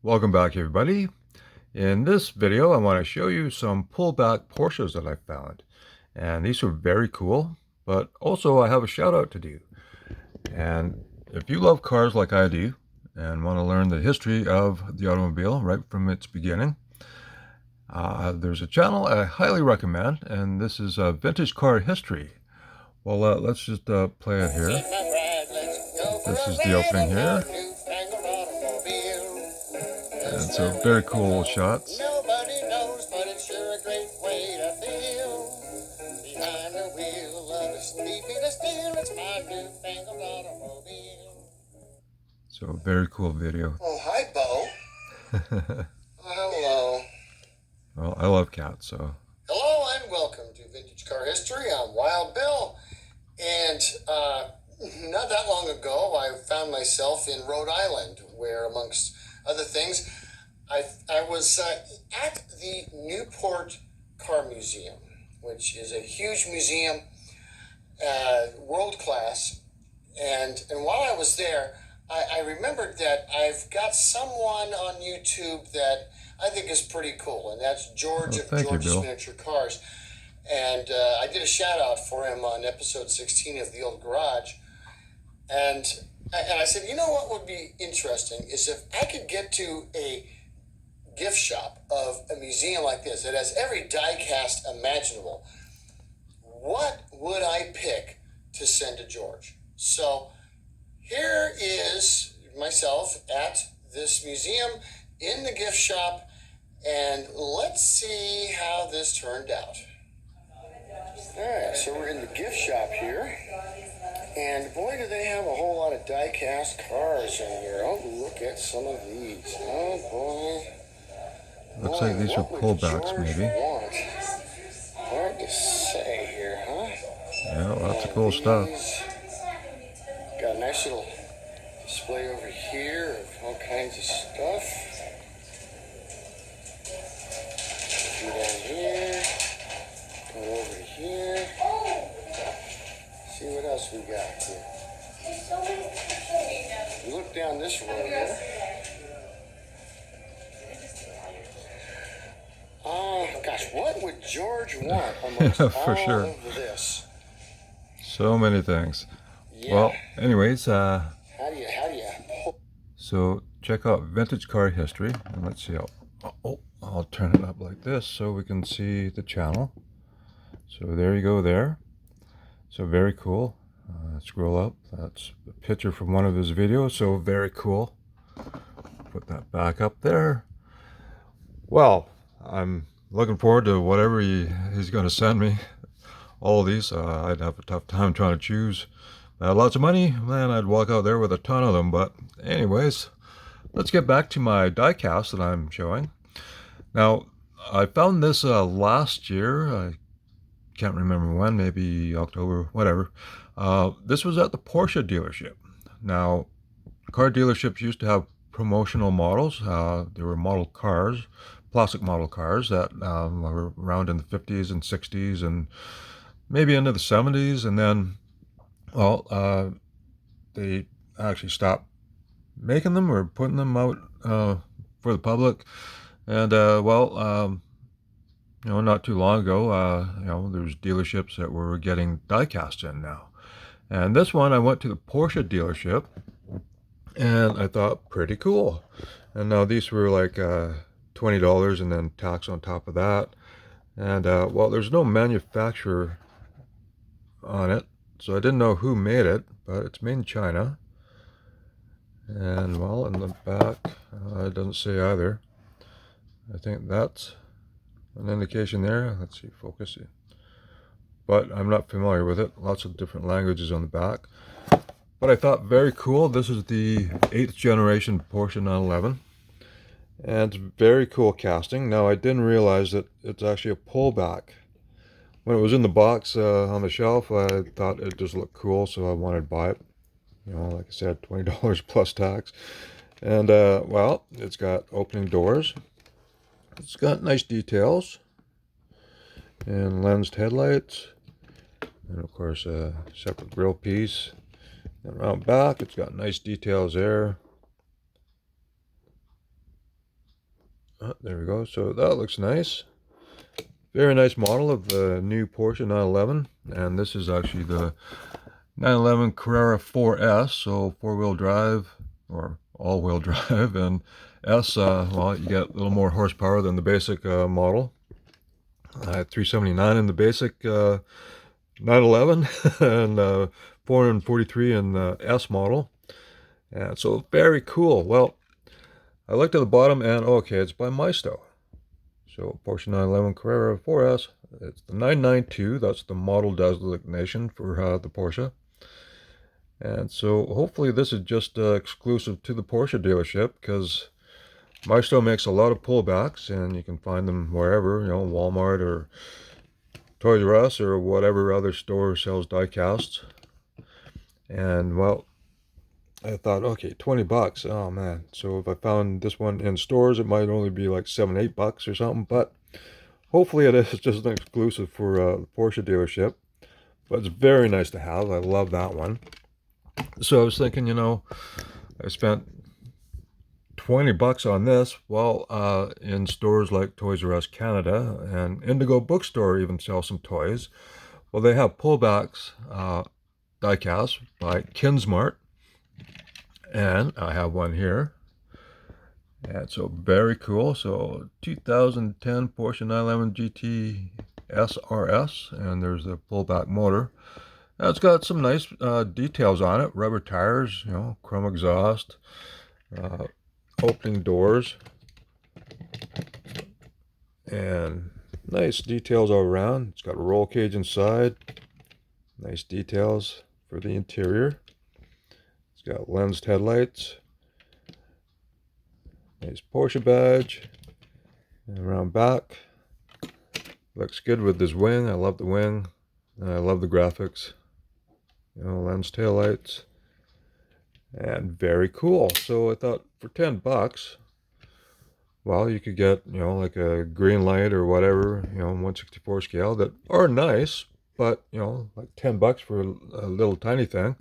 Welcome back, everybody. In this video I want to show you some pullback Porsches that I found, and these are very cool, but also I have a shout out to do. And if you love cars like I do and want to learn the history of the automobile right from its beginning, there's a channel I highly recommend, and this is Vintage Car History. Well, let's just play it here. This is the opening here. And so very cool shots. Nobody knows, but it's sure a great way to feel. Behind the wheel of a sleepy steel, it's my newfangled automobile. So very cool video. Oh, hi, Bo. Hello. Well, I love cats, so. Hello and welcome to Vintage Car History. I'm Wild Bill. And not that long ago, I found myself in Rhode Island, where, amongst other things, I was at the Newport Car Museum, which is a huge museum, world class. And while I was there, I remembered that I've got someone on YouTube that I think is pretty cool, and that's George of George's Miniature Cars. And I did a shout out for him on episode 16 of The Old Garage. And I said, you know what would be interesting is if I could get to a gift shop of a museum like this that has every die cast imaginable, what would I pick to send to George? So here is myself at this museum in the gift shop, and let's see how this turned out. Alright, so we're in the gift shop here, and boy do they have a whole lot of die-cast cars in here. Oh, look at some of these. Oh boy. Looks like these are pullbacks, maybe. Hard to say here, huh? Yeah, lots of cool stuff. Got a nice little display over here of all kinds of stuff. A few down here. Go over to here. See what else we got here. You look down this road here. Gosh, what would George want amongst For sure. all of this? So many things. Yeah. Well, anyways, how do you? so check out Vintage Car History, and let's see I'll turn it up like this so we can see the channel. So there you go there. So very cool. Scroll up. That's a picture from one of his videos. So very cool. Put that back up there. Well, I'm looking forward to whatever he's going to send me. All of these. I'd have a tough time trying to choose. If I had lots of money, man, I'd walk out there with a ton of them. But anyways, let's get back to my diecast that I'm showing. Now, I found this last year. I can't remember when, maybe October, whatever. This was at the Porsche dealership. Now, car dealerships used to have promotional models. There were model cars, plastic model cars that were around in the 50s and 60s and maybe into the 70s. And then, well, they actually stopped making them or putting them out for the public. And, not too long ago, there's dealerships that were getting die-cast in now. And this one, I went to the Porsche dealership, and I thought, pretty cool. And now these were like $20 and then tax on top of that. And, well, there's no manufacturer on it, so I didn't know who made it, but it's made in China. And, well, in the back, it doesn't say either. I think that's an indication there. Let's see, focus it. But I'm not familiar with it. Lots of different languages on the back. But I thought, very cool. This is the 8th generation Porsche 911. And it's very cool casting. Now, I didn't realize that it's actually a pullback. When it was in the box on the shelf, I thought it just looked cool, so I wanted to buy it. Like I said, $20 plus tax. And, well, it's got opening doors. It's got nice details and lensed headlights, and of course a separate grille piece. And around back, it's got nice details there. There we go. So that looks nice. Very nice model of the new Porsche 911. And this is actually the 911 Carrera 4S, so four-wheel drive or all-wheel drive, and S, well, you get a little more horsepower than the basic model. 379 in the basic 911 and 443 in the S model. And so very cool. Well, I looked at the bottom and okay, it's by Maisto. So Porsche 911 Carrera 4S, it's the 992. That's the model designation for the Porsche. And so hopefully this is just exclusive to the Porsche dealership, because Maisto makes a lot of pullbacks and you can find them wherever, Walmart or Toys R Us or whatever other store sells die casts. And well, I thought, okay, 20 bucks. Oh man. So if I found this one in stores, it might only be like $7-8 or something, but hopefully it is just an exclusive for the Porsche dealership. But it's very nice to have. I love that one. So I was thinking, I spent 20 bucks on this. Well, in stores like Toys R Us Canada and Indigo Bookstore even sell some toys. Well, they have pullbacks diecast by Kinsmart, and I have one here. And so very cool. So 2010 Porsche 911 GT SRS, and there's the pullback motor. Now it's got some nice details on it. Rubber tires, chrome exhaust, opening doors, and nice details all around. It's got a roll cage inside. Nice details for the interior. It's got lensed headlights. Nice Porsche badge. And around back. Looks good with this wing. I love the wing. And I love the graphics. Lens taillights. And very cool. So I thought for 10 bucks, well, you could get, like a green light or whatever, 1/64 scale that are nice, but, like 10 bucks for a little tiny thing,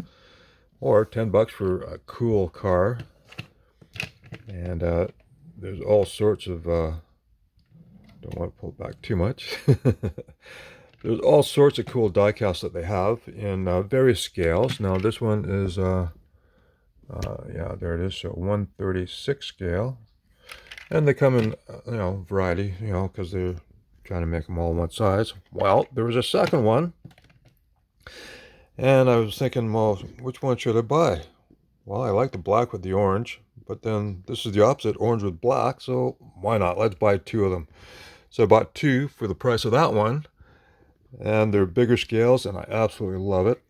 or 10 bucks for a cool car. And there's all sorts of, don't want to pull it back too much. There's all sorts of cool diecasts that they have in various scales. Now this one is, yeah, there it is. So 1/36 scale. And they come in, variety, because they're trying to make them all one size. Well, there was a second one. And I was thinking, well, which one should I buy? Well, I like the black with the orange. But then this is the opposite, orange with black. So why not? Let's buy two of them. So I bought two for the price of that one. And they're bigger scales, and I absolutely love it.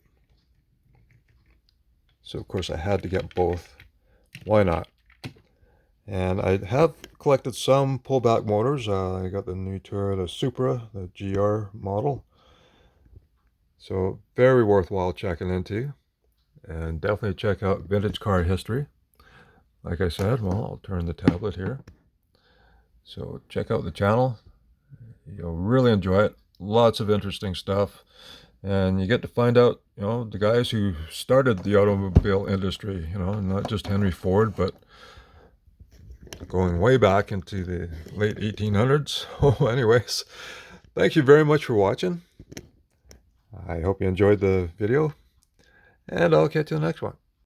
So, of course, I had to get both. Why not? And I have collected some pullback motors. I got the new Toyota Supra, the GR model. So very worthwhile checking into. And definitely check out Vintage Car History. Like I said, well, I'll turn the tablet here. So check out the channel. You'll really enjoy it. Lots of interesting stuff. And you get to find out, the guys who started the automobile industry, not just Henry Ford, but going way back into the late 1800s. Oh, anyways, thank you very much for watching. I hope you enjoyed the video, and I'll catch you in the next one.